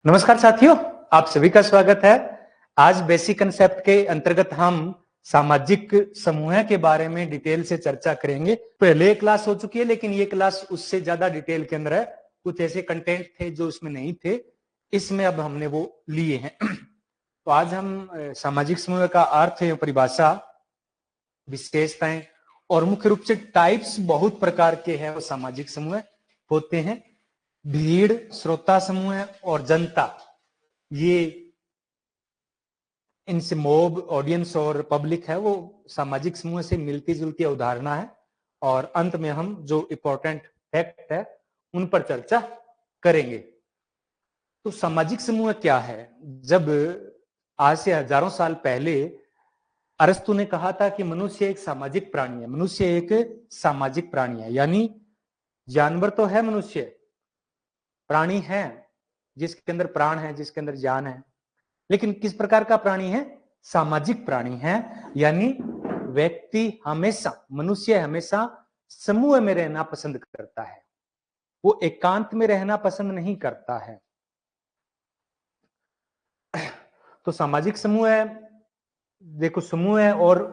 नमस्कार साथियों, आप सभी का स्वागत है। आज बेसिक कंसेप्ट के अंतर्गत हम सामाजिक समूह के बारे में डिटेल से चर्चा करेंगे। पहले क्लास हो चुकी है, लेकिन ये क्लास उससे ज्यादा डिटेल के अंदर है। कुछ ऐसे कंटेंट थे जो उसमें नहीं थे, इसमें अब हमने वो लिए हैं। तो आज हम सामाजिक समूह का अर्थ एवं परिभाषा, विशेषताएं और मुख्य रूप से टाइप्स बहुत प्रकार के हैं वो सामाजिक समूह होते हैं। भीड़, श्रोता समूह और जनता, ये इनसे मोब, ऑडियंस और पब्लिक है वो सामाजिक समूह से मिलती जुलती अवधारणा है। और अंत में हम जो इंपॉर्टेंट फैक्ट है उन पर चर्चा करेंगे। तो सामाजिक समूह क्या है? जब आज से हजारों साल पहले अरस्तु ने कहा था कि मनुष्य एक सामाजिक प्राणी है, मनुष्य एक सामाजिक प्राणी है, यानी जानवर तो है, मनुष्य प्राणी है जिसके अंदर प्राण है, जिसके अंदर जान है, लेकिन किस प्रकार का प्राणी है? सामाजिक प्राणी है। यानी व्यक्ति हमेशा, मनुष्य हमेशा समूह में रहना पसंद करता है, वो एकांत में रहना पसंद नहीं करता है। तो सामाजिक समूह है, देखो समूह है और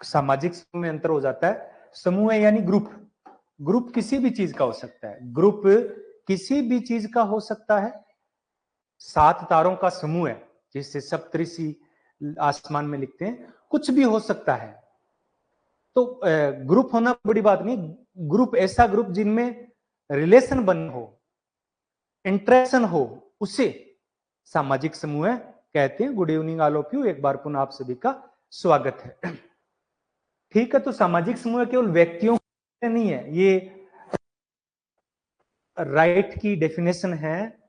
सामाजिक समूह में अंतर हो जाता है। समूह है यानी ग्रुप, ग्रुप किसी भी चीज का हो सकता है, ग्रुप किसी भी चीज का हो सकता है। 7 तारों का समूह है जिससे सप्तऋषि आसमान में लिखते हैं, कुछ भी हो सकता है। तो ग्रुप होना बड़ी बात नहीं, ग्रुप ऐसा ग्रुप जिनमें रिलेशन बन हो, इंटरेक्शन हो, उसे सामाजिक समूह कहते हैं। Good evening all of you, एक बार पुनः आप सभी का स्वागत है। ठीक है, तो सामाजिक समूह केवल व्यक्तियों का नहीं है, ये राइट की डेफिनेशन है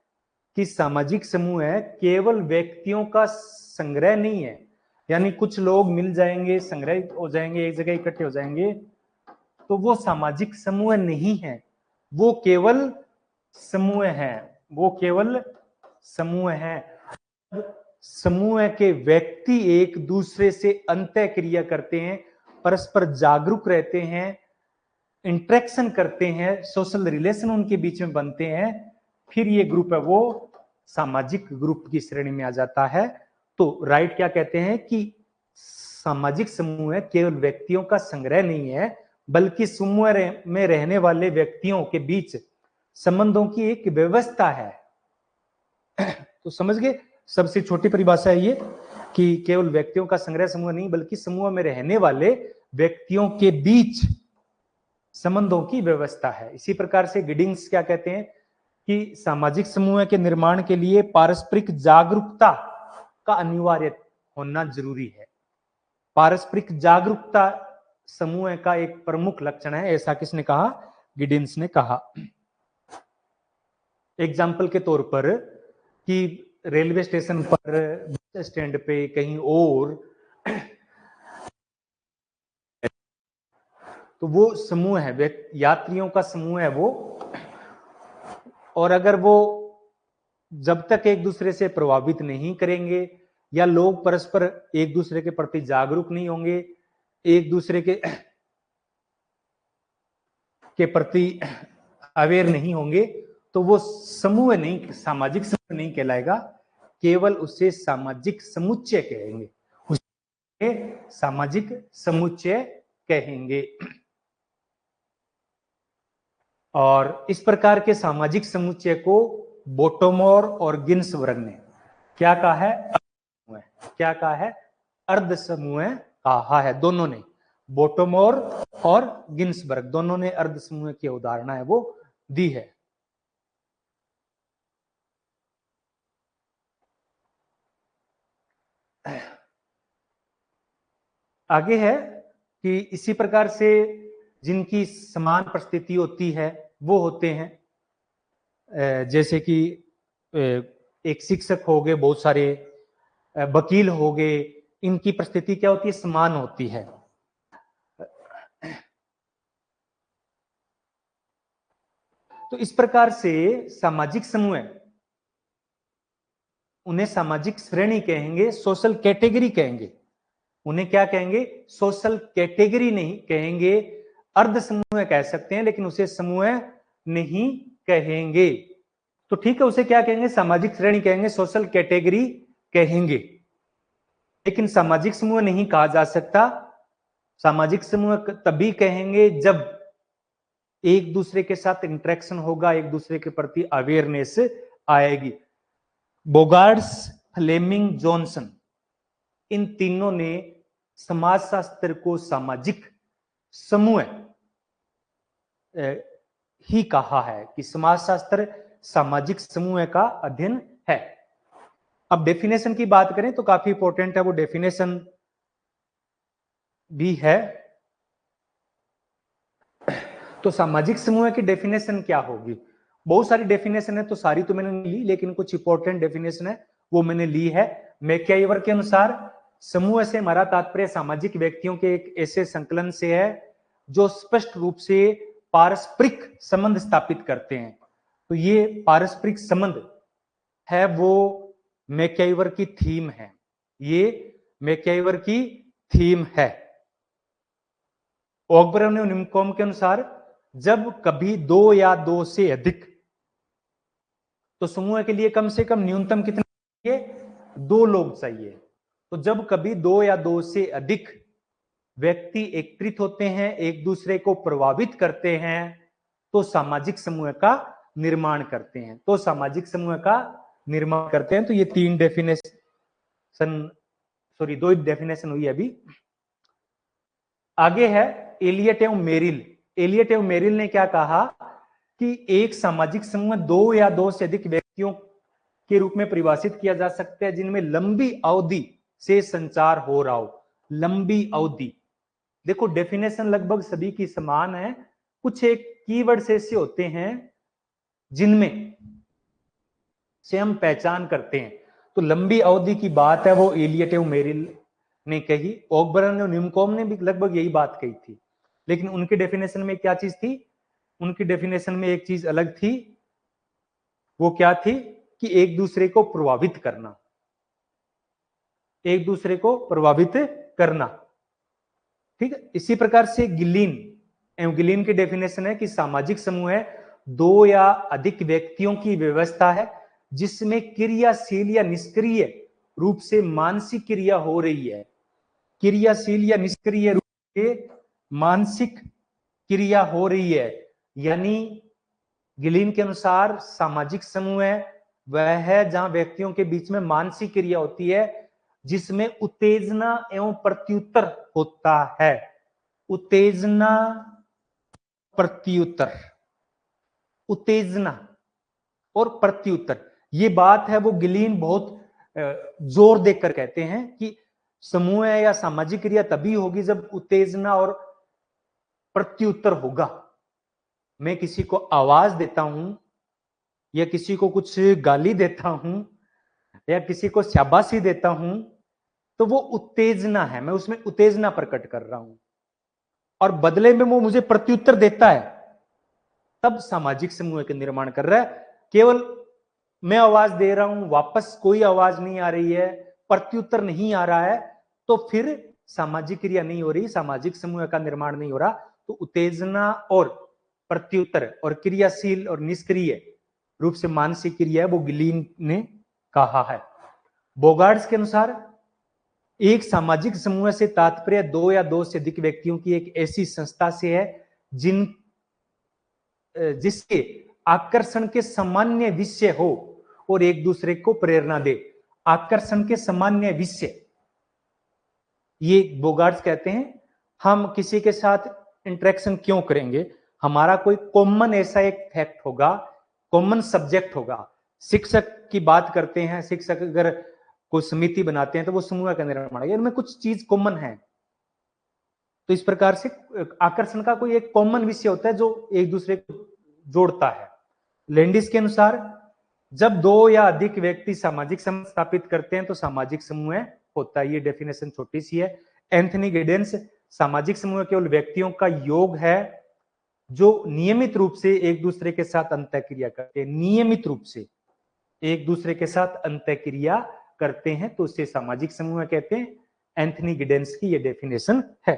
कि सामाजिक समूह है केवल व्यक्तियों का संग्रह नहीं है। यानी कुछ लोग मिल जाएंगे, संग्रहित हो जाएंगे, एक जगह इकट्ठे हो जाएंगे, तो वो सामाजिक समूह नहीं है, वो केवल समूह है, वो केवल समूह है। समूह के व्यक्ति एक दूसरे से अंतः क्रिया करते हैं, परस्पर जागरूक रहते हैं, इंटरेक्शन करते हैं, सोशल रिलेशन उनके बीच में बनते हैं, फिर ये ग्रुप है वो सामाजिक ग्रुप की श्रेणी में आ जाता है। तो राइट क्या कहते हैं कि सामाजिक समूह केवल व्यक्तियों का संग्रह नहीं है, बल्कि समूह में रहने वाले व्यक्तियों के बीच संबंधों की एक व्यवस्था है। तो समझ गए, सबसे छोटी परिभाषा है ये कि केवल व्यक्तियों का संग्रह समूह नहीं, बल्कि समूह में रहने वाले व्यक्तियों के बीच संबंधों की व्यवस्था है। इसी प्रकार से गिडिंग्स क्या कहते हैं कि सामाजिक समूह के निर्माण के लिए पारस्परिक जागरूकता का अनिवार्य होना जरूरी है। पारस्परिक जागरूकता समूह का एक प्रमुख लक्षण है, ऐसा किसने कहा? गिडिंग्स ने कहा। एग्जाम्पल के तौर पर कि रेलवे स्टेशन पर, बस स्टैंड पे, कहीं और, तो वो समूह है, यात्रियों का समूह है वो। और अगर वो जब तक एक दूसरे से प्रभावित नहीं करेंगे या लोग परस्पर एक दूसरे के प्रति जागरूक नहीं होंगे, एक दूसरे के प्रति अवेयर नहीं होंगे, तो वो समूह नहीं, सामाजिक समूह नहीं कहलाएगा, केवल उसे सामाजिक समुच्चय कहेंगे, उसे सामाजिक समुच्चय कहेंगे। और इस प्रकार के सामाजिक समुच्चय को बोटोमोर और गिन्सबर्ग ने क्या कहा है? क्या कहा है? अर्ध समूह कहा है। दोनों ने, बोटोमोर और गिन्सबर्ग, दोनों ने अर्ध समूह की उदाहरणा है वो दी है। आगे है कि इसी प्रकार से जिनकी समान परिस्थिति होती है वो होते हैं, जैसे कि एक शिक्षक हो गए, बहुत सारे वकील हो गए, इनकी परिस्थिति क्या होती है? समान होती है। तो इस प्रकार से सामाजिक समूह, उन्हें सामाजिक श्रेणी कहेंगे, सोशल कैटेगरी कहेंगे। उन्हें क्या कहेंगे? सोशल कैटेगरी नहीं कहेंगे, अर्ध समूह कह सकते हैं, लेकिन उसे समूह नहीं कहेंगे। तो ठीक है, उसे क्या कहेंगे, सामाजिक श्रेणी कहेंगे, सोशल कैटेगरी कहेंगे। लेकिन सामाजिक समूह नहीं कहा जा सकता। सामाजिक समूह तभी कहेंगे जब एक दूसरे के साथ इंटरेक्शन होगा, एक दूसरे के प्रति अवेयरनेस आएगी। बोगार्ड्स, फ्लेमिंग, जॉनसन, इन तीनों ने समाजशास्त्र को सामाजिक समूह ही कहा है कि समाजशास्त्र सामाजिक समूह का अध्ययन है। अब डेफिनेशन की बात करें तो काफी इंपॉर्टेंट है, वो डेफिनेशन भी है। तो सामाजिक समूह की डेफिनेशन क्या होगी? बहुत सारी डेफिनेशन है, तो सारी तो मैंने नहीं ली, लेकिन कुछ इंपॉर्टेंट डेफिनेशन है वो मैंने ली है। मैक्याइवर के अनुसार समूह से हमारा तात्पर्य सामाजिक व्यक्तियों के एक ऐसे संकलन से है जो स्पष्ट रूप से पारस्परिक संबंध स्थापित करते हैं। तो ये पारस्परिक संबंध है, वो मैक्याइवर की थीम है, ये मैक्याइवर की थीम है। ओकबर्न और निमकॉम के अनुसार जब कभी दो या दो से अधिक, तो समूह के लिए कम से कम न्यूनतम कितने चाहिए? 2 लोग चाहिए। तो जब कभी 2 या 2 से अधिक व्यक्ति एकत्रित होते हैं, एक दूसरे को प्रभावित करते हैं, तो सामाजिक समूह का निर्माण करते हैं। तो सामाजिक समूह का निर्माण करते हैं। तो ये 3 डेफिनेशन, सॉरी 2 डेफिनेशन हुई अभी। आगे है एलियट एवं मेरिल। एलियट एवं मेरिल ने क्या कहा कि एक सामाजिक समूह 2 या 2 से अधिक व्यक्तियों के रूप में परिभाषित किया जा सकता है जिनमें लंबी अवधि से संचार हो रहा हो। लंबी अवधि, देखो डेफिनेशन लगभग सभी की समान है, कुछ एक कीवर्ड ऐसे होते हैं जिनमें से हम पहचान करते हैं। तो लंबी अवधि की बात है वो एलियट एवं मेरिल ने कही। ओकबर्न और न्यूमकॉम ने भी लगभग यही बात कही थी, लेकिन उनके डेफिनेशन में क्या चीज थी? उनकी डेफिनेशन में एक चीज अलग थी। वो क्या थी कि एक दूसरे को प्रभावित करना, एक दूसरे को प्रभावित करना। ठीक है, इसी प्रकार से गिलीन की डेफिनेशन है कि सामाजिक समूह है 2 या अधिक व्यक्तियों की व्यवस्था है जिसमें क्रियाशील या निष्क्रिय रूप से मानसिक क्रिया हो रही है। क्रियाशील या निष्क्रिय रूप से मानसिक क्रिया हो रही है, यानी गिलीन के अनुसार सामाजिक समूह है वह है जहां व्यक्तियों के बीच में मानसिक क्रिया होती है जिसमें उत्तेजना एवं प्रत्युत्तर होता है। उत्तेजना, प्रत्युत्तर, उत्तेजना और प्रत्युत्तर, ये बात है वो गिलीन बहुत जोर देकर कहते हैं कि समूह है या सामाजिक क्रिया तभी होगी जब उत्तेजना और प्रत्युत्तर होगा। मैं किसी को आवाज देता हूं या किसी को कुछ गाली देता हूं या किसी को शाबाशी देता हूं, तो वो उत्तेजना है, मैं उसमें उत्तेजना प्रकट कर रहा हूं और बदले में वो मुझे प्रत्युत्तर देता है, तब सामाजिक समूह का निर्माण कर रहा है। केवल मैं आवाज दे रहा हूं, वापस कोई आवाज नहीं आ रही है, प्रत्युत्तर नहीं आ रहा है, तो फिर सामाजिक क्रिया नहीं हो रही, सामाजिक समूह का निर्माण नहीं हो रहा। तो उत्तेजना और प्रत्युत्तर और क्रियाशील और निष्क्रिय रूप से मानसिक क्रिया है वो गिलीन ने कहा है। बोगार्ड्स के अनुसार एक सामाजिक समूह से तात्पर्य 2 या 2 से अधिक व्यक्तियों की एक ऐसी संस्था से है जिसके आकर्षण के सामान्य विषय हो और एक दूसरे को प्रेरणा दे। आकर्षण के सामान्य विषय, ये बोगार्ड्स कहते हैं हम किसी के साथ इंटरेक्शन क्यों करेंगे, हमारा कोई कॉमन ऐसा एक फैक्ट होगा, कॉमन सब्जेक्ट होगा। शिक्षक की बात करते हैं, शिक्षक अगर कोई समिति बनाते हैं तो वो समूह का निर्माण है, इनमें कुछ चीज कॉमन है। तो इस प्रकार से आकर्षण का कोई एक कॉमन विषय होता है जो एक दूसरे को जोड़ता है। लैंडिस के अनुसार जब 2 या अधिक व्यक्ति सामाजिक समूह स्थापित करते हैं तो सामाजिक समूह होता है। ये डेफिनेशन छोटी सी है। एंथनी गिडेंस, सामाजिक समूह केवल व्यक्तियों का योग है जो नियमित रूप से एक दूसरे के साथ अंतःक्रिया करते हैं, नियमित रूप से एक दूसरे के साथ अंतःक्रिया करते हैं, तो उसे सामाजिक समूह कहते हैं। एंथनी गिडेंस की ये डेफिनेशन है।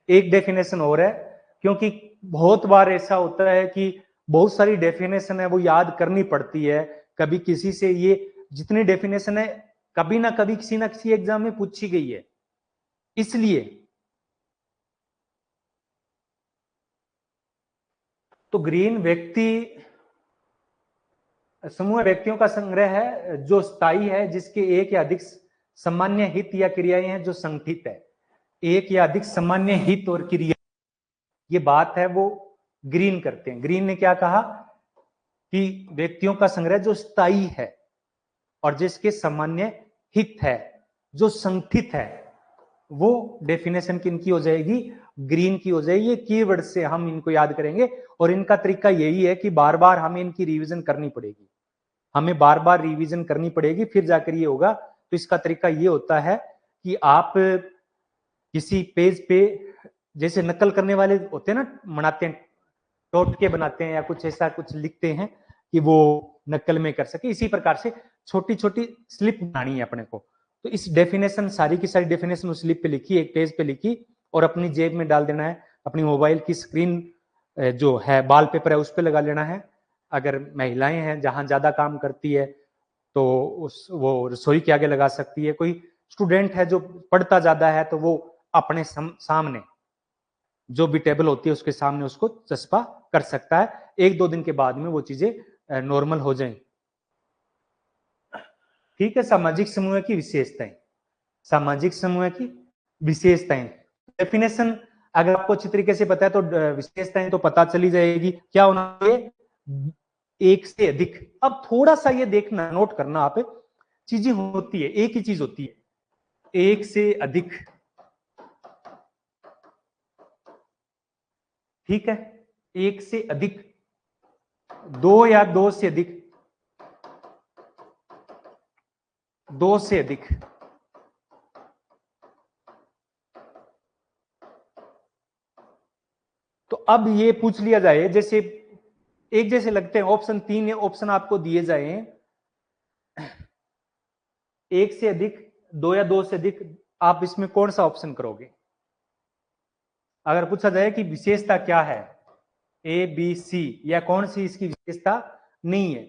एक डेफिनेशन और है, क्योंकि बहुत बार ऐसा होता है कि बहुत सारी डेफिनेशन है वो याद करनी पड़ती है। कभी किसी से ये जितनी डेफिनेशन है कभी ना कभी किसी ना किसी एग्जाम में पूछी गई है, इसलिए। तो ग्रीन व्यक्ति समूह व्यक्तियों का संग्रह है जो स्थायी है, जिसके एक या अधिक सामान्य हित या क्रियाएं हैं जो संगठित है। एक या अधिक सामान्य हित और क्रिया, ये बात है वो ग्रीन करते हैं। ग्रीन ने क्या कहा कि व्यक्तियों का संग्रह जो स्थायी है और जिसके सामान्य हित है, जो संगठित है, वो डेफिनेशन किनकी हो जाएगी? ग्रीन की हो जाएगी। ये कीवर्ड से हम इनको याद करेंगे और इनका तरीका यही है कि बार बार हमें इनकी रिवीजन करनी पड़ेगी, हमें बार बार रिवीजन करनी पड़ेगी, फिर जाकर ये होगा। तो इसका तरीका ये होता है कि आप किसी पेज पे जैसे नकल करने वाले होते हैं ना, बनाते हैं, टोट के बनाते हैं या कुछ ऐसा कुछ लिखते हैं कि वो नकल में कर सके, इसी प्रकार से छोटी छोटी स्लिप बनानी है अपने को। तो इस डेफिनेशन सारी की सारी डेफिनेशन उस स्लिप पे लिखी, एक पेज पे लिखी और अपनी जेब में डाल देना है। अपनी मोबाइल की स्क्रीन जो है वॉलपेपर है उस पर लगा लेना है। अगर महिलाएं हैं जहां ज्यादा काम करती है तो वो रसोई के आगे लगा सकती है। कोई स्टूडेंट है जो पढ़ता ज्यादा है तो वो अपने सामने जो भी टेबल होती है उसके सामने उसको चस्पा कर सकता है। एक दो दिन के बाद में वो चीजें नॉर्मल हो जाएं। ठीक है। सामाजिक समूह की विशेषताएं, सामाजिक समूह की विशेषताएं डेफिनेशन अगर आपको अच्छी तरीके से पता है तो विशेषताएं तो पता चली जाएगी। क्या होना चाहिए? एक से अधिक। अब थोड़ा सा ये देखना, नोट करना, आप चीजें होती है, एक ही चीज होती है, एक से अधिक। ठीक है, एक से अधिक, दो या दो से अधिक, दो से अधिक। तो अब ये पूछ लिया जाए, जैसे एक जैसे लगते हैं ऑप्शन, तीन ऑप्शन आपको दिए जाए, एक से अधिक, दो या दो से अधिक, आप इसमें कौन सा ऑप्शन करोगे? अगर पूछा जाए कि विशेषता क्या है, ए बी सी, या कौन सी इसकी विशेषता नहीं है,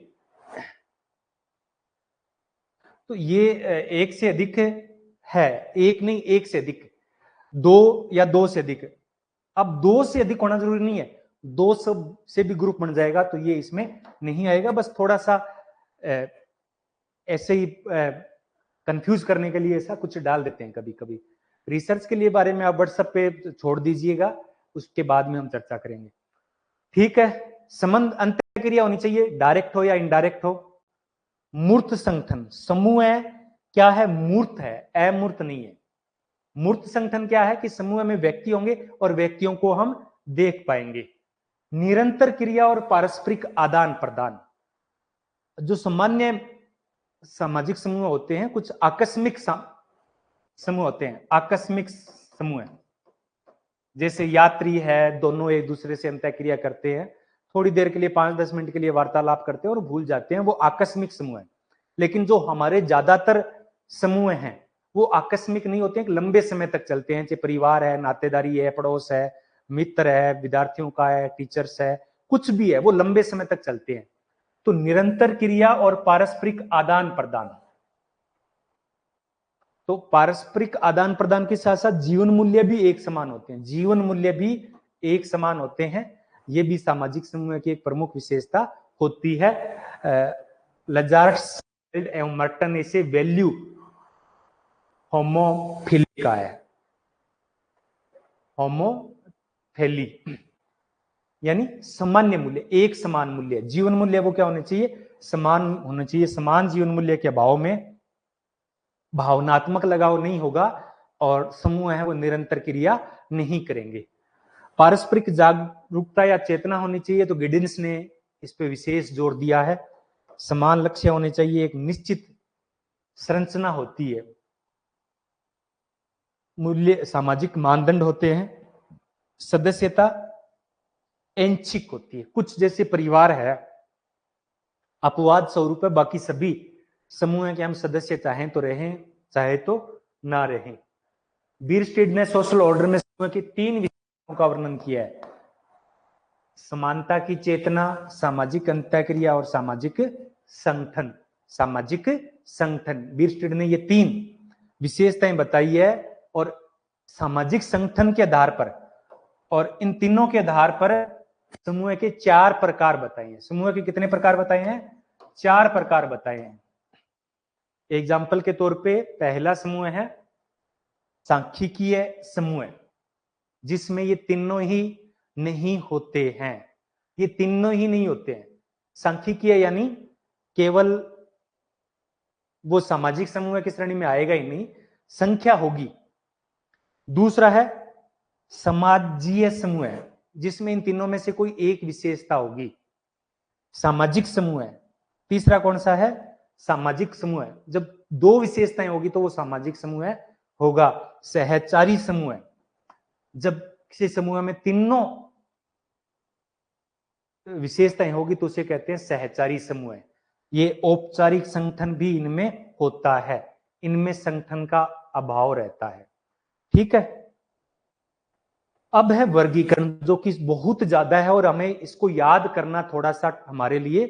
तो ये एक से अधिक है, एक नहीं एक से अधिक, दो या दो से अधिक। अब दो से अधिक होना जरूरी नहीं है, दो सब से भी ग्रुप बन जाएगा तो ये इसमें नहीं आएगा। बस थोड़ा सा ऐसे ही कंफ्यूज करने के लिए ऐसा कुछ डाल देते हैं कभी कभी। रिसर्च के लिए बारे में आप व्हाट्सएप पे छोड़ दीजिएगा, उसके बाद में हम चर्चा करेंगे। ठीक है। संबंध अंतर क्रिया होनी चाहिए, डायरेक्ट हो या इनडायरेक्ट हो। मूर्त संगठन, समूह है क्या है? मूर्त है, अमूर्त नहीं है। मूर्त संगठन क्या है कि समूह में व्यक्ति होंगे और व्यक्तियों को हम देख पाएंगे। निरंतर क्रिया और पारस्परिक आदान प्रदान। जो सामान्य सामाजिक समूह होते हैं, कुछ आकस्मिक समूह होते हैं, आकस्मिक समूह है, जैसे यात्री है, दोनों एक दूसरे से अंतः क्रिया करते हैं, थोड़ी देर के लिए 5-10 मिनट के लिए वार्तालाप करते हैं और भूल जाते हैं, वो आकस्मिक समूह है। लेकिन जो हमारे ज्यादातर समूह हैं वो आकस्मिक नहीं होते हैं, लंबे समय तक चलते हैं, चाहे परिवार है, नातेदारी है, पड़ोस है, मित्र है, विद्यार्थियों का है, टीचर्स है, कुछ भी है, वो लंबे समय तक चलते हैं। तो निरंतर क्रिया और पारस्परिक आदान प्रदान, तो पारस्परिक आदान प्रदान के साथ साथ जीवन मूल्य भी एक समान होते हैं, जीवन मूल्य भी एक समान होते हैं। ये भी सामाजिक समूह की एक प्रमुख विशेषता होती है। लजार्स एवं मर्टन इसे वैल्यू होमोफिली का है, होमोफिली यानी सामान्य मूल्य, एक समान मूल्य। जीवन मूल्य वो क्या होने चाहिए? समान होना चाहिए। समान जीवन मूल्य के अभाव में भावनात्मक लगाव नहीं होगा और समूह है वो निरंतर क्रिया नहीं करेंगे। पारस्परिक जागरूकता या चेतना होनी चाहिए, तो गिडिंस ने इस पे विशेष जोर दिया है। समान लक्ष्य होने चाहिए, एक निश्चित संरचना होती है, मूल्य सामाजिक मानदंड होते हैं, सदस्यता ऐच्छिक होती है। कुछ जैसे परिवार है, अपवाद स्वरूप है, बाकी सभी समूह है कि हम सदस्य चाहें तो रहें, चाहे तो ना रहें। बीरस्टेड ने सोशल ऑर्डर में समूह की 3 विशेषताओं का वर्णन किया है। समानता की चेतना, सामाजिक अंतःक्रिया और सामाजिक संगठन। सामाजिक संगठन, बीयरस्टेड ने ये 3 विशेषताएं बताई है और सामाजिक संगठन के आधार पर और इन तीनों के आधार पर समूह के 4 प्रकार बताए हैं। समूह के कितने प्रकार बताए हैं? 4 प्रकार बताए हैं। एग्जाम्पल के तौर पे पहला समूह है सांख्यिकीय समूह, जिसमें ये तीनों ही नहीं होते हैं। ये तीनों ही नहीं होते हैं। सांख्यिकीय यानी केवल वो सामाजिक समूह की श्रेणी में आएगा ही नहीं, संख्या होगी। दूसरा है समाजीय समूह, जिसमें इन तीनों में से कोई एक विशेषता होगी, सामाजिक समूह है। तीसरा कौन सा है? सामाजिक समूह है। जब 2 विशेषताएं होगी तो वो सामाजिक समूह होगा। सहचारी समूह है, जब किसी समूह में तीनों विशेषताएं होगी तो उसे कहते हैं सहचारी समूह। ये औपचारिक संगठन भी इनमें होता है, इनमें संगठन का अभाव रहता है। ठीक है। अब है वर्गीकरण, जो कि बहुत ज्यादा है और हमें इसको याद करना थोड़ा सा हमारे लिए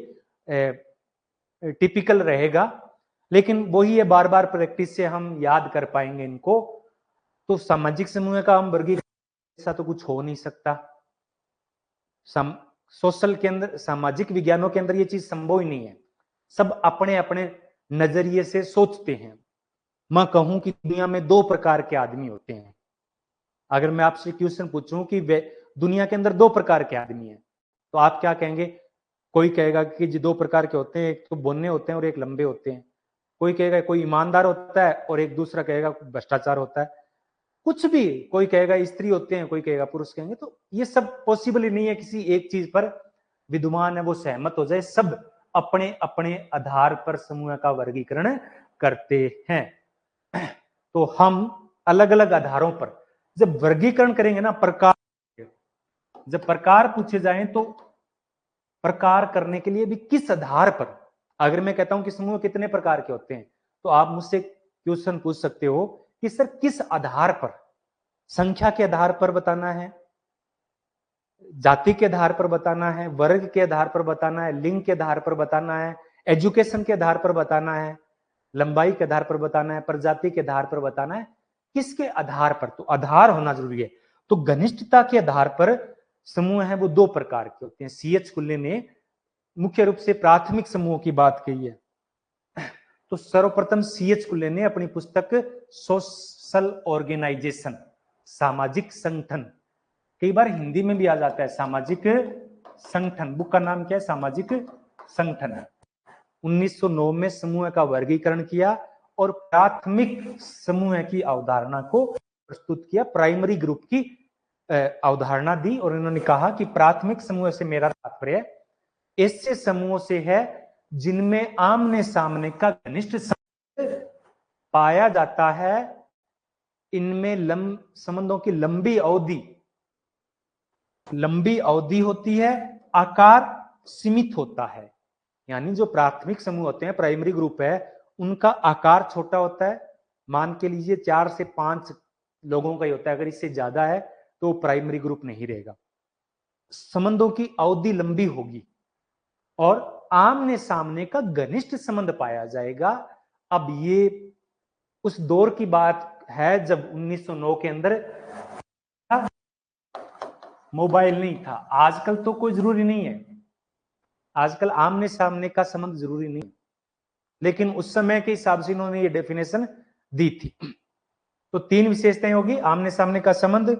टिपिकल रहेगा, लेकिन वही है, बार बार प्रैक्टिस से हम याद कर पाएंगे इनको। तो सामाजिक समूह का हम वर्गीकरण, ऐसा तो कुछ हो नहीं सकता। सोशल के अंदर, सामाजिक विज्ञानों के अंदर ये चीज संभव ही नहीं है। सब अपने अपने नजरिए से सोचते हैं। मैं कहूं कि दुनिया में 2 प्रकार के आदमी होते हैं। अगर मैं आपसे क्वेश्चन पूछूं कि दुनिया के अंदर 2 प्रकार के आदमी हैं, तो आप क्या कहेंगे? कोई कहेगा कि जी 2 प्रकार के होते हैं, एक तो बोलने होते हैं और एक लंबे होते हैं। कोई कहेगा कोई ईमानदार होता है और एक दूसरा कहेगा भ्रष्टाचार होता है। कुछ भी, कोई कहेगा स्त्री होते हैं, कोई कहेगा पुरुष कहेंगे। तो ये सब पॉसिबल ही नहीं है किसी एक चीज पर विद्वान है वो सहमत हो जाए। सब अपने अपने आधार पर समूह का वर्गीकरण करते हैं। तो हम अलग अलग आधारों पर जब वर्गीकरण करेंगे ना, प्रकार, जब प्रकार पूछे जाएं तो प्रकार करने के लिए भी किस आधार पर, अगर मैं कहता हूं कि समूह कितने प्रकार के होते हैं, तो आप मुझसे क्वेश्चन पूछ सकते हो कि सर किस आधार पर? संख्या के आधार पर बताना है, जाति के आधार पर बताना है, वर्ग के आधार पर बताना है, लिंग के आधार पर बताना है, एजुकेशन के आधार पर बताना है, लंबाई के आधार पर बताना है, प्रजाति के आधार पर बताना है, किसके आधार पर? तो आधार होना जरूरी है। तो घनिष्ठता के आधार पर समूह है वो 2 प्रकार के होते हैं। सीएच कुल्ले ने मुख्य रूप से प्राथमिक समूहों की बात कही है। तो सर्वप्रथम सीएच कुल्ले ने अपनी पुस्तक सोशल ऑर्गेनाइजेशन, सामाजिक संगठन, कई बार हिंदी में भी आ जाता है सामाजिक संगठन, बुक का नाम क्या है? सामाजिक संगठन। 1909 में समूह का वर्गीकरण किया और प्राथमिक समूह की अवधारणा को प्रस्तुत किया, प्राइमरी ग्रुप की अवधारणा दी। और इन्होंने कहा कि प्राथमिक समूह से मेरा तात्पर्य ऐसे समूहों से है जिनमें आमने सामने का घनिष्ठ संबंध पाया जाता है। इनमें संबंधों की लंबी अवधि होती है, आकार सीमित होता है। यानी जो प्राथमिक समूह होते हैं, प्राइमरी ग्रुप है, उनका आकार छोटा होता है। मान के लीजिए 4 से 5 लोगों का ही होता है। अगर इससे ज्यादा है तो प्राइमरी ग्रुप नहीं रहेगा। संबंधों की अवधि लंबी होगी और आमने सामने का घनिष्ठ संबंध पाया जाएगा। अब ये उस दौर की बात है जब 1909 के अंदर मोबाइल नहीं था। आजकल तो कोई जरूरी नहीं है, आजकल आमने सामने का संबंध जरूरी नहीं, लेकिन उस समय के हिसाब से इन्होंने ये डेफिनेशन दी थी। तो 3 विशेषताएं होगी: आमने सामने का संबंध,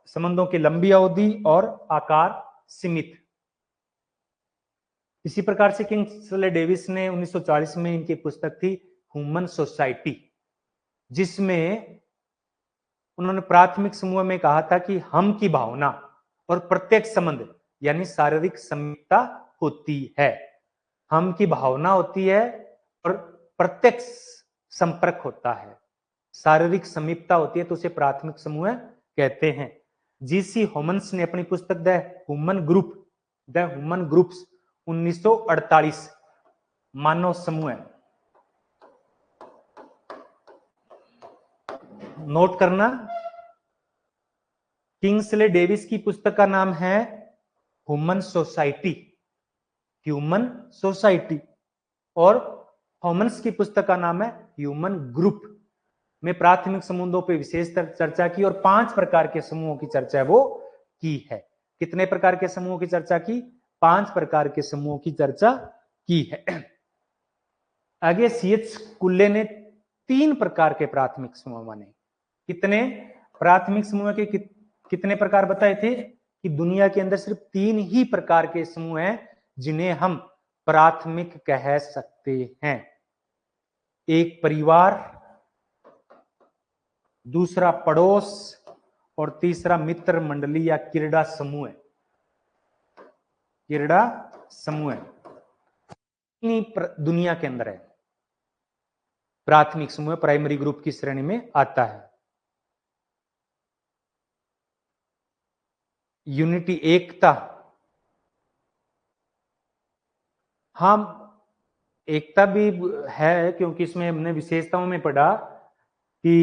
संबंधों की लंबी अवधि और आकार सीमित। इसी प्रकार से किंग्सले डेविस ने 1940 में इनकी पुस्तक थी ह्यूमन सोसाइटी, जिसमें उन्होंने प्राथमिक समूह में कहा था कि हम की भावना और प्रत्यक्ष संबंध यानी शारीरिक समीपता होती है। हम की भावना होती है और प्रत्यक्ष संपर्क होता है, शारीरिक समीपता होती है, तो उसे प्राथमिक समूह कहते हैं। जीसी ह्यूमन्स ने अपनी पुस्तक द ह्यूमन ग्रुप्स 1948 मानव समूह, नोट करना, किंग्सले डेविस की पुस्तक का नाम है ह्यूमन सोसाइटी, ह्यूमन सोसाइटी, और हॉमन्स की पुस्तक का नाम है ह्यूमन ग्रुप में प्राथमिक संबंधों पर विशेष चर्चा की और 5 प्रकार के समूहों की चर्चा वो की है। कितने प्रकार के समूहों की चर्चा की? 5 प्रकार के समूहों की चर्चा की है। आगे सीएच कुल्ले ने 3 प्रकार के प्राथमिक समूह माने। कितने प्राथमिक समूह के कितने प्रकार बताए थे? कि दुनिया के अंदर सिर्फ 3 ही प्रकार के समूह हैं जिन्हें हम प्राथमिक कह सकते हैं। एक परिवार, दूसरा पड़ोस, और तीसरा मित्र मंडली या क्रीड़ा समूह है। क्रीड़ा समूह दुनिया के अंदर है। प्राथमिक समूह प्राइमरी ग्रुप की श्रेणी में आता है। यूनिटी, एकता, हम एकता भी है क्योंकि इसमें हमने विशेषताओं में पढ़ा कि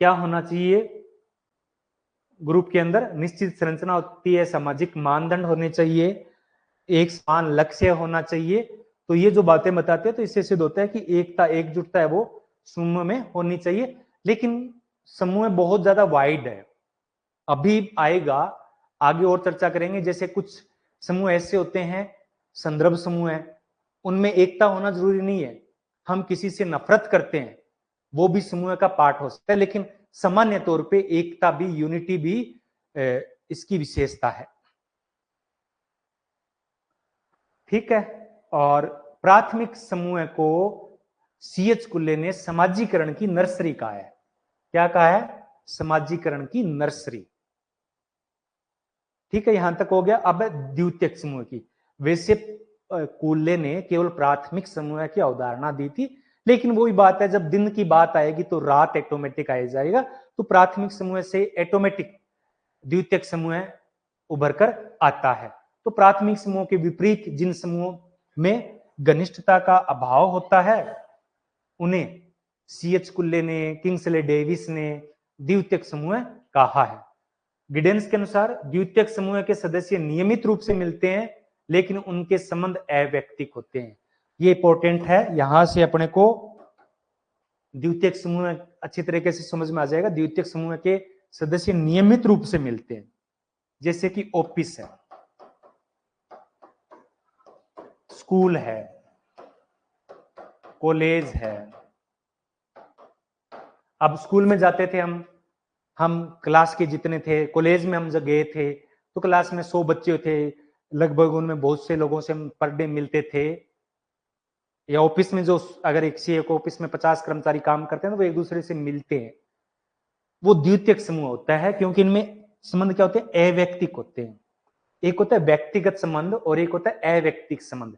क्या होना चाहिए ग्रुप के अंदर। निश्चित संरचना होती है, सामाजिक मानदंड होने चाहिए, एक समान लक्ष्य होना चाहिए। तो ये जो बातें बताते हैं तो इससे सिद्ध होता है कि एकता, एकजुटता है वो समूह में होनी चाहिए। लेकिन समूह बहुत ज्यादा वाइड है, अभी आएगा, आगे और चर्चा करेंगे। जैसे कुछ समूह ऐसे होते हैं, संदर्भ समूह है, उनमें एकता होना जरूरी नहीं है। हम किसी से नफरत करते हैं, वो भी समूह का पार्ट हो सकता है, लेकिन सामान्य तौर पे एकता भी, यूनिटी भी इसकी विशेषता है। ठीक है। और प्राथमिक समूह को सीएच कुल्ले ने समाजीकरण की नर्सरी कहा है। क्या कहा है? समाजीकरण की नर्सरी। ठीक है, यहां तक हो गया। अब द्वितीयक समूह की। वैसे कुल्ले ने केवल प्राथमिक समूह की अवधारणा दी थी, लेकिन वही बात है, जब दिन की बात आएगी तो रात ऑटोमेटिक आ जाएगा। तो प्राथमिक समूह से ऑटोमेटिक द्वितीयक समूह उभर कर आता है। तो प्राथमिक समूह के विपरीत जिन समूहों में घनिष्ठता का अभाव होता है उन्हें सीएच कुल्ले ने, किंग्सले डेविस ने द्वितीयक समूह कहा है। गिडेंस के अनुसार द्वितीयक समूह के सदस्य नियमित रूप से मिलते हैं, लेकिन उनके संबंध अवैयक्तिक होते हैं। ये इंपॉर्टेंट है, यहां से अपने को द्वितीयक समूह अच्छी तरीके से समझ में आ जाएगा। द्वितीयक समूह के सदस्य नियमित रूप से मिलते हैं, जैसे कि ऑफिस है, स्कूल है, कॉलेज है। अब स्कूल में जाते थे हम क्लास के जितने थे, कॉलेज में हम जब गए थे तो क्लास में 100 बच्चे थे, लगभग उनमें बहुत से लोगों से हम पर डे मिलते थे। या ऑफिस में जो अगर एक ऑफिस में 50 कर्मचारी काम करते हैं तो वो एक दूसरे से मिलते हैं, वो द्वितीयक समूह होता है, क्योंकि इनमें संबंध क्या होते हैं? अवैयक्तिक होते हैं। एक होता है व्यक्तिगत संबंध और एक होता है अवैयक्तिक संबंध।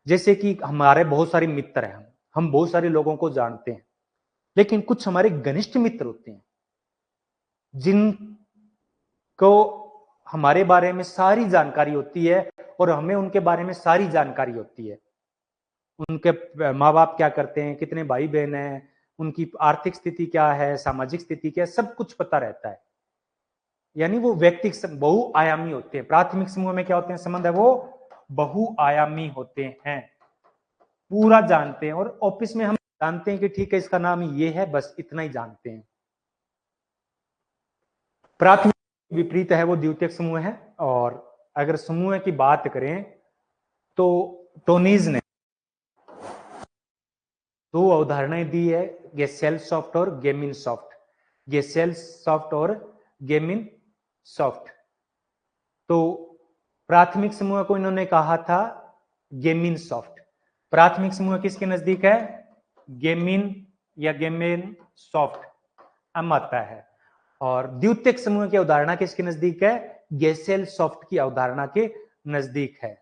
जैसे कि हमारे बहुत सारे मित्र हैं, हम बहुत सारे लोगों को जानते हैं, लेकिन कुछ हमारे घनिष्ठ मित्र होते हैं जिनको हमारे बारे में सारी जानकारी होती है और हमें उनके बारे में सारी जानकारी होती है। उनके माँ बाप क्या करते हैं, कितने भाई बहन हैं, उनकी आर्थिक स्थिति क्या है, सामाजिक स्थिति क्या है, सब कुछ पता रहता है। यानी वो व्यक्तिगत बहुआयामी होते हैं। प्राथमिक समूह में क्या होते हैं संबंध है? वो बहुआयामी होते हैं, पूरा जानते हैं। और ऑफिस में हम जानते हैं कि ठीक है इसका नाम ये है, बस इतना ही जानते हैं। प्राथमिक विपरीत है वो द्वितीयक समूह है। और अगर समूह की बात करें तो टोनीज ने 2 अवधारणाएं दी है, गेसेल सॉफ्ट और गेमिन सॉफ्ट। गेसेल सॉफ्ट और गेमिन सॉफ्ट। तो प्राथमिक समूह को इन्होंने कहा था गेमिन सॉफ्ट। प्राथमिक समूह किसके नजदीक है? गेमिन या गेमिन सॉफ्ट हम आता है। और द्वितीयक समूह की अवधारणा किसके नजदीक है? गेसेल सॉफ्ट की अवधारणा के नजदीक है।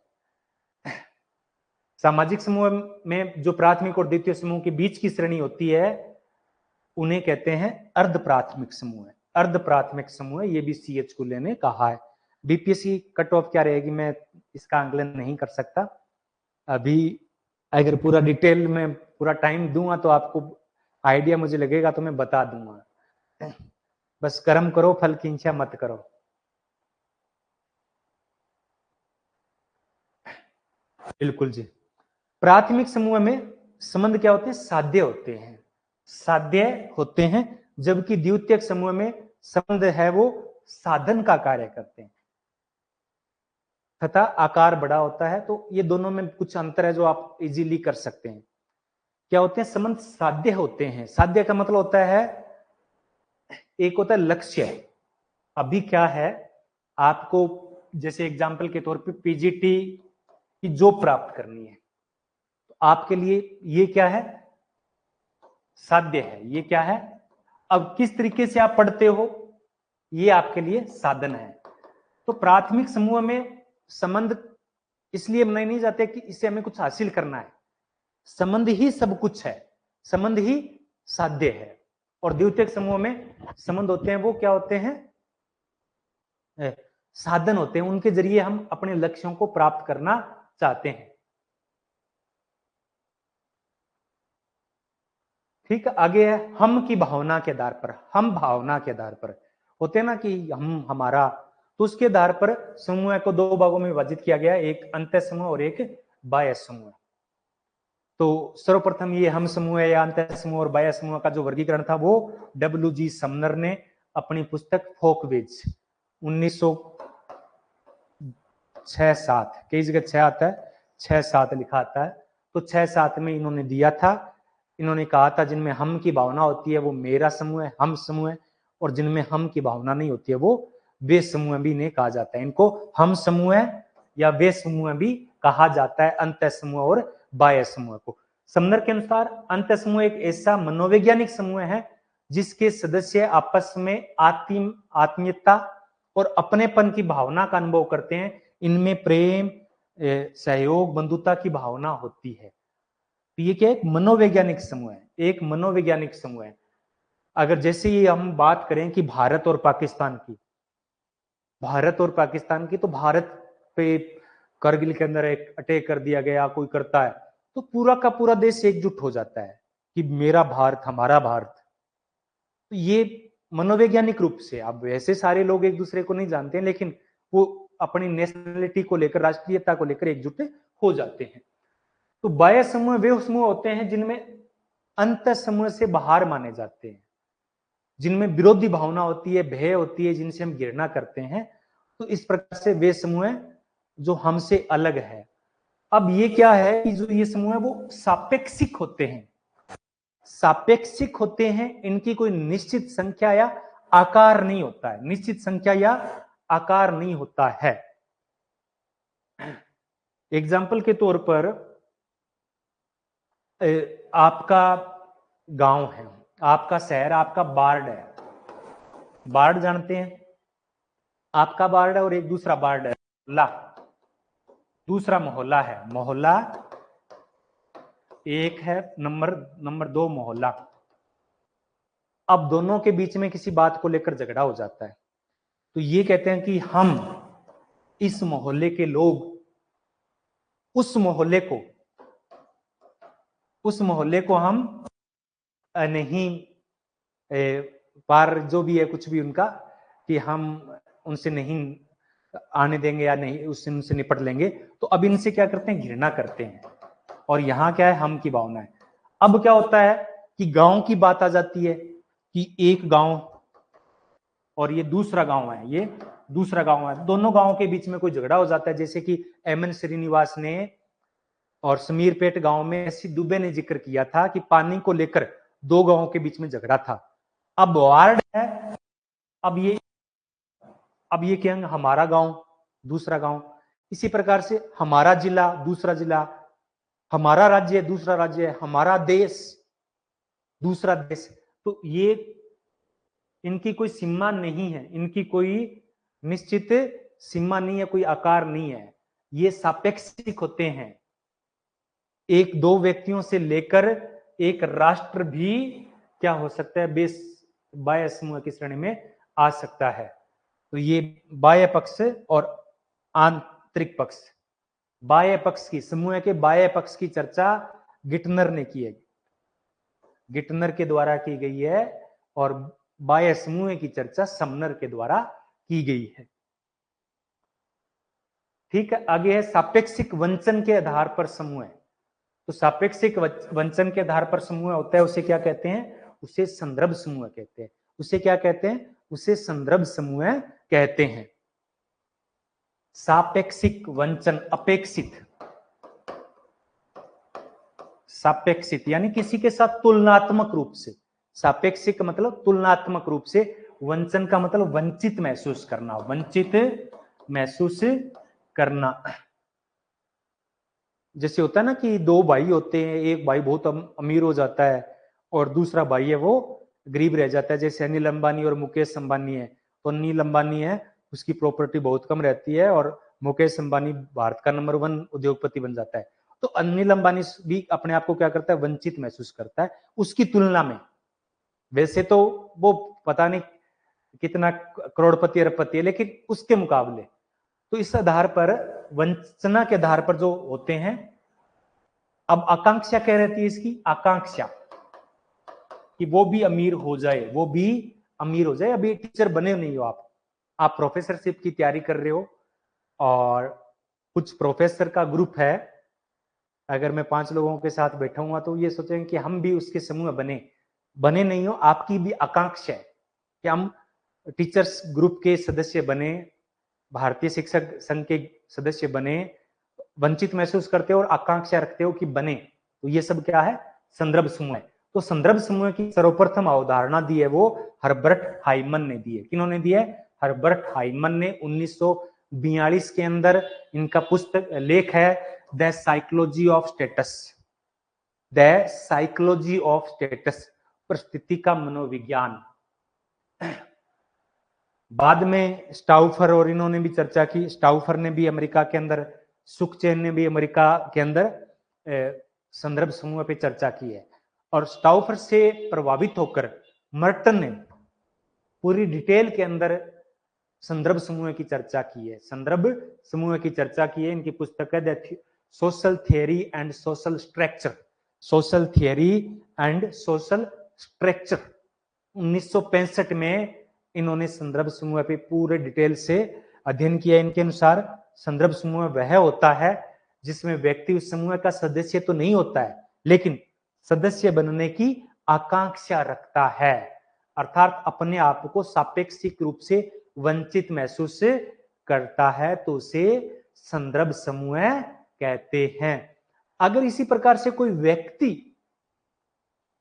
सामाजिक समूह में जो प्राथमिक और द्वितीय समूह के बीच की श्रेणी होती है उन्हें कहते हैं अर्ध प्राथमिक समूह। अर्ध प्राथमिक समूह, ये भी सीएच कुल्ले ने कहा है। बीपीएससी कट ऑफ क्या रहेगी मैं इसका आंकलन नहीं कर सकता अभी। अगर पूरा डिटेल में पूरा टाइम दूंगा तो आपको आइडिया मुझे लगेगा तो मैं बता दूंगा। बस कर्म करो, फल की इच्छा मत करो। बिल्कुल जी। प्राथमिक समूह में संबंध क्या होते हैं? साध्य होते हैं, साध्य होते हैं, जबकि द्वितीयक समूह में संबंध है वो साधन का कार्य करते हैं तथा आकार बड़ा होता है। तो ये दोनों में कुछ अंतर है जो आप इजीली कर सकते हैं। क्या होते हैं? संबंध साध्य होते हैं। साध्य का मतलब होता है, एक होता है लक्ष्य। अभी क्या है, आपको जैसे एग्जाम्पल के तौर पे पीजीटी की जॉब प्राप्त करनी है, तो आपके लिए ये क्या है? साध्य है। ये क्या है? अब किस तरीके से आप पढ़ते हो, ये आपके लिए साधन है। तो प्राथमिक समूह में संबंध इसलिए बनाए नहीं जाते कि इससे हमें कुछ हासिल करना है। संबंध ही सब कुछ है, संबंध ही साध्य है। और द्वितीयक समूह में संबंध होते हैं वो क्या होते हैं? साधन होते हैं, उनके जरिए हम अपने लक्ष्यों को प्राप्त करना चाहते हैं। ठीक है, आगे है हम की भावना के आधार पर। हम भावना के आधार पर होते हैं ना कि हम हमारा, तो उसके आधार पर समूह को दो भागों में विभाजित किया गया, एक अंतः समूह और एक बाह्य समूह। तो सर्वप्रथम ये हम समूह या अंतः समूह और बाह्य समूह का जो वर्गीकरण था वो डब्ल्यू.जी. समनर ने अपनी पुस्तक फोकवेज 1906-7, कई जगह 6 आता है, 6-7 लिखा आता है, तो 6-7 में इन्होंने दिया था। इन्होंने कहा था जिनमें हम की भावना होती है वो मेरा समूह है, हम समूह है, और जिनमें हम की भावना नहीं होती है वो वे समूह भी नहीं कहा जाता है। इनको हम समूह है या वे समूह भी कहा जाता है, अंतः समूह और बाह्य समूह को। समनर के अनुसार अंतः समूह एक ऐसा मनोवैज्ञानिक समूह है जिसके सदस्य आपस में आत्मीयता और अपनेपन की भावना का अनुभव करते हैं। इनमें प्रेम, सहयोग, बंधुता की भावना होती है। तो ये क्या है? एक मनोवैज्ञानिक समूह है, एक मनोवैज्ञानिक समूह है। अगर जैसे ही हम बात करें कि भारत और पाकिस्तान की, भारत और पाकिस्तान की, तो भारत पे करगिल के अंदर एक अटैक कर दिया गया, कोई करता है तो पूरा का पूरा देश एकजुट हो जाता है कि मेरा भारत, हमारा भारत। तो ये मनोवैज्ञानिक रूप से, अब वैसे सारे लोग एक दूसरे को नहीं जानते हैं, लेकिन वो अपनी नेशनलिटी को लेकर, राष्ट्रीयता को लेकर एकजुट हो जाते हैं। तो बाह्य समूह वे समूह होते हैं जिनमें अंत समूह से बाहर माने जाते हैं, जिनमें विरोधी भावना होती है, भय होती है, जिनसे हम घृणा करते हैं। तो इस प्रकार से वे समूह जो हमसे अलग है। अब ये क्या है कि जो ये समूह है वो सापेक्षिक होते हैं, सापेक्षिक होते हैं। इनकी कोई निश्चित संख्या या आकार नहीं होता है, निश्चित संख्या या आकार नहीं होता है। एग्जाम्पल के तौर पर आपका गांव है, आपका शहर, आपका वार्ड है, वार्ड जानते हैं? आपका वार्ड है और एक दूसरा वार्ड है, मोहल्ला, दूसरा मोहल्ला है। मोहल्ला एक है, नंबर 2 मोहल्ला। अब दोनों के बीच में किसी बात को लेकर झगड़ा हो जाता है, तो ये कहते हैं कि हम इस मोहल्ले के लोग उस मोहल्ले को हम नहीं पार, जो भी है कुछ भी उनका, कि हम उनसे नहीं आने देंगे या नहीं उससे उनसे निपट लेंगे। तो अब इनसे क्या करते हैं? घृणा करते हैं। और यहाँ क्या है? हम की भावना है। अब क्या होता है कि गांव की बात आ जाती है कि एक गांव और ये दूसरा गांव है, ये दूसरा गांव है, दोनों गांवों के बीच में कोई झगड़ा हो जाता है। जैसे कि एमएन श्रीनिवास ने और समीरपेट गांव में एससी दुबे ने जिक्र किया था कि पानी को लेकर दो गांवों के बीच में झगड़ा था। अब वार्ड है, अब ये क्या, हमारा गांव दूसरा गांव, इसी प्रकार से हमारा जिला दूसरा जिला, हमारा राज्य दूसरा राज्य, हमारा देश दूसरा देश। तो ये इनकी कोई सीमा नहीं है, इनकी कोई निश्चित सीमा नहीं है, कोई आकार नहीं है, ये सापेक्षिक होते हैं। एक दो व्यक्तियों से लेकर एक राष्ट्र भी क्या हो सकता है? बेस बाह्य समूह की श्रेणी में आ सकता है। तो ये बाह्य पक्ष और आंतरिक पक्ष, बाह्य पक्ष की, समूह के बाह्य पक्ष की चर्चा गिटनर ने की है, गिटनर के द्वारा की गई है, और बाह्य समूह की चर्चा समनर के द्वारा की गई है। ठीक है, आगे है सापेक्षिक वंचन के आधार पर समूह है। तो सापेक्षिक वंचन के आधार पर समूह होता है, उसे क्या कहते हैं? उसे संदर्भ समूह कहते हैं। उसे क्या कहते हैं? उसे संदर्भ समूह कहते हैं। सापेक्षिक वंचन, अपेक्षित, सापेक्षित यानी किसी के साथ तुलनात्मक रूप से, सापेक्षिक मतलब तुलनात्मक रूप से, वंचन का मतलब वंचित महसूस करना, वंचित महसूस करना। जैसे होता है ना कि दो भाई होते हैं, एक भाई बहुत अमीर हो जाता है और दूसरा भाई है वो गरीब रह जाता है। जैसे अनिल अंबानी और मुकेश अंबानी है, तो अनिल अंबानी है उसकी प्रॉपर्टी बहुत कम रहती है और मुकेश अंबानी भारत का नंबर 1 उद्योगपति बन जाता है। तो अनिल अंबानी भी अपने आप को क्या करता है? वंचित महसूस करता है उसकी तुलना में। वैसे तो वो पता नहीं कितना करोड़पति अरबपति है, लेकिन उसके मुकाबले। तो इस आधार पर, वंचना के आधार पर जो होते हैं। अब आकांक्षा क्या रहती है इसकी? आकांक्षा कि वो भी अमीर हो जाए, वो भी अमीर हो जाए। अभी टीचर बने नहीं हो आप प्रोफेसरशिप की तैयारी कर रहे हो और कुछ प्रोफेसर का ग्रुप है। अगर मैं 5 लोगों के साथ बैठा हुआ तो ये सोचेंगे कि हम भी उसके समूह बने नहीं हो। आपकी भी आकांक्षा है कि हम टीचर्स ग्रुप के सदस्य बने, भारतीय शिक्षक संघ के सदस्य बने, वंचित महसूस करते हो और आकांक्षा रखते हो कि बने। तो ये सब क्या है? संदर्भ समूह है। तो संदर्भ समूह की सर्वप्रथम अवधारणा दी है वो हर्बर्ट हाइमन ने दी है। किन्होंने दी है? हर्बर्ट हाइमन ने 1942 के अंदर। इनका पुस्तक लेख है the psychology of status, the psychology of status, परिस्थिति का मनोविज्ञान। बाद में स्टाउफर और इन्होंने भी चर्चा की। स्टाउफर ने भी अमेरिका के अंदर, सुखचैन ने भी अमेरिका के अंदर संदर्भ समूह पे चर्चा की है। और स्टाउफर से प्रभावित होकर मर्टन ने पूरी डिटेल के अंदर संदर्भ समूह की चर्चा की है, संदर्भ समूह की चर्चा की है। इनकी पुस्तक है the social theory and social structure, social theory and social structure. 1965 में इन्होंने संदर्भ समूह पे पूरे डिटेल से अध्ययन किया। इनके अनुसार संदर्भ समूह वह होता है जिसमें व्यक्ति उस समूह का सदस्य तो नहीं होता है, लेकिन सदस्य बनने की आकांक्षा रखता है, अर्थात अपने आप को सापेक्षिक रूप से वंचित महसूस करता है, तो उसे संदर्भ समूह कहते हैं। अगर इसी प्रकार से कोई व्यक्ति,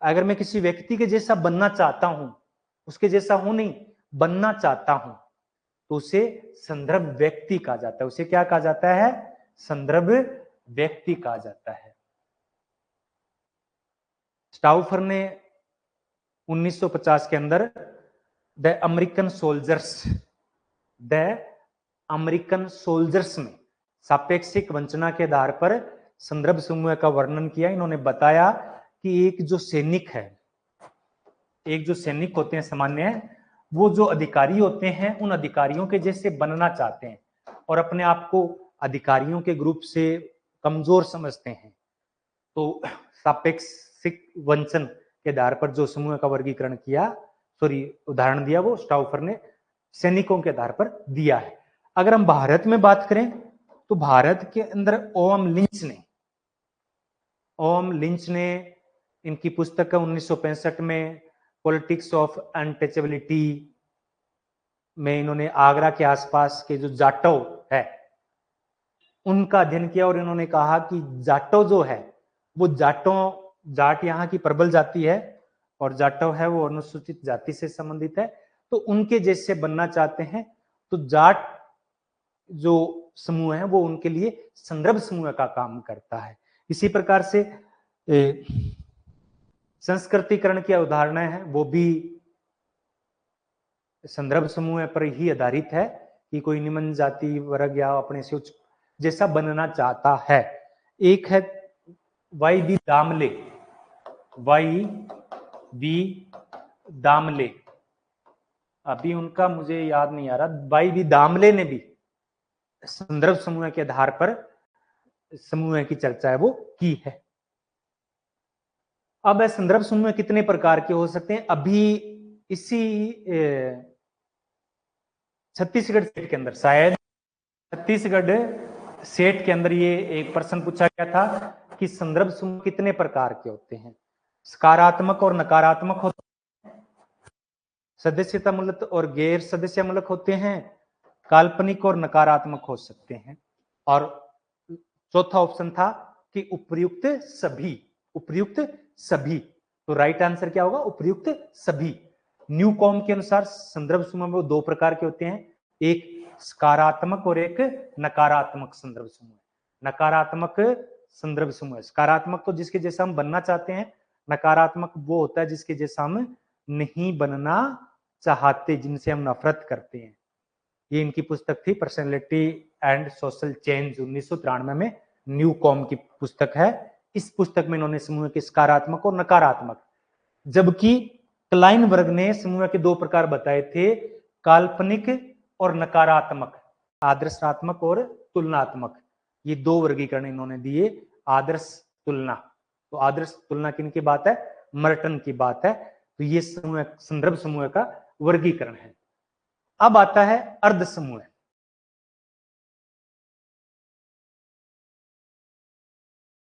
अगर मैं किसी व्यक्ति के जैसा बनना चाहता हूं, उसके जैसा हूं नहीं, बनना चाहता हूं, तो उसे संदर्भ व्यक्ति कहा जाता है। उसे क्या कहा जाता है? संदर्भ व्यक्ति कहा जाता है। स्टाउफर ने 1950 के अंदर द अमेरिकन सोल्जर्स में सापेक्षिक वंचना के आधार पर संदर्भ समूह का वर्णन किया। इन्होंने बताया कि एक जो सैनिक है, एक जो सैनिक होते हैं सामान्य, वो जो अधिकारी होते हैं उन अधिकारियों के जैसे बनना चाहते हैं और अपने आप को अधिकारियों के ग्रुप से कमजोर समझते हैं। तो सापेक्षिक वंचन के आधार पर जो समूह का वर्गीकरण किया, उदाहरण दिया, वो स्टाउफर ने सैनिकों के आधार पर दिया है। अगर हम भारत में बात करें तो भारत के अंदर ओम लिंच ने इनकी पुस्तक है 1965 में पॉलिटिक्स ऑफ अनटचेबिलिटी में, इन्होंने आगरा के आसपास के जो जाटव है उनका अध्ययन किया और इन्होंने कहा कि जाटव जो है वो जाट यहाँ की प्रबल जाति है और जाटव है वो अनुसूचित जाति से संबंधित है, तो उनके जैसे बनना चाहते हैं। तो जाट जो समूह है वो उनके लिए संदर्भ समूह का काम करता है। इसी प्रकार से संस्कृतिकरण की उदाहरणें हैं, वो भी संदर्भ समूह पर ही आधारित है कि कोई निम्न जाति वर्ग या अपने से उच्च जैसा बनना चाहता है। एक है वाई बी दामले, अभी उनका मुझे याद नहीं आ रहा। वाई बी दामले ने भी संदर्भ समूह के आधार पर समूह की चर्चा है वो की है। अब संदर्भ समूह कितने प्रकार के हो सकते हैं? अभी इसी छत्तीसगढ़ स्टेट के अंदर, शायद छत्तीसगढ़ सेट के अंदर ये एक प्रश्न पूछा गया था कि संदर्भ समूह कितने प्रकार के होते हैं, सकारात्मक और नकारात्मक होते हैं, सदस्यता मूलक और गैर सदस्य मूलक होते हैं, काल्पनिक और नकारात्मक हो सकते हैं। और चौथा ऑप्शन था कि उपर्युक्त सभी, उपर्युक्त सभी। तो राइट आंसर क्या होगा, उपर्युक्त सभी। न्यू कॉम के अनुसार संदर्भ समूह में दो प्रकार के होते हैं, एक सकारात्मक और एक नकारात्मक संदर्भ समूह। नकारात्मक संदर्भ समूह, सकारात्मक तो जिसके जैसा हम बनना चाहते हैं, नकारात्मक वो होता है जिसके जैसा हम नहीं बनना चाहते, जिनसे हम नफरत करते हैं। ये इनकी पुस्तक थी पर्सनैलिटी एंड सोशल चेंज, 1993 में न्यू कॉम की पुस्तक है। इस पुस्तक में इन्होंने समूह के सकारात्मक और नकारात्मक, जबकि क्लाइन वर्ग ने समूह के दो प्रकार बताए थे, काल्पनिक और नकारात्मक, आदर्शात्मक और तुलनात्मक। ये दो वर्गीकरण इन्होंने दिए। आदर्श तुलना, तो आदर्श तुलना किनकी बात है, मर्टन की बात है। तो ये समूह संदर्भ समूह का वर्गीकरण है। अब आता है अर्ध समूह।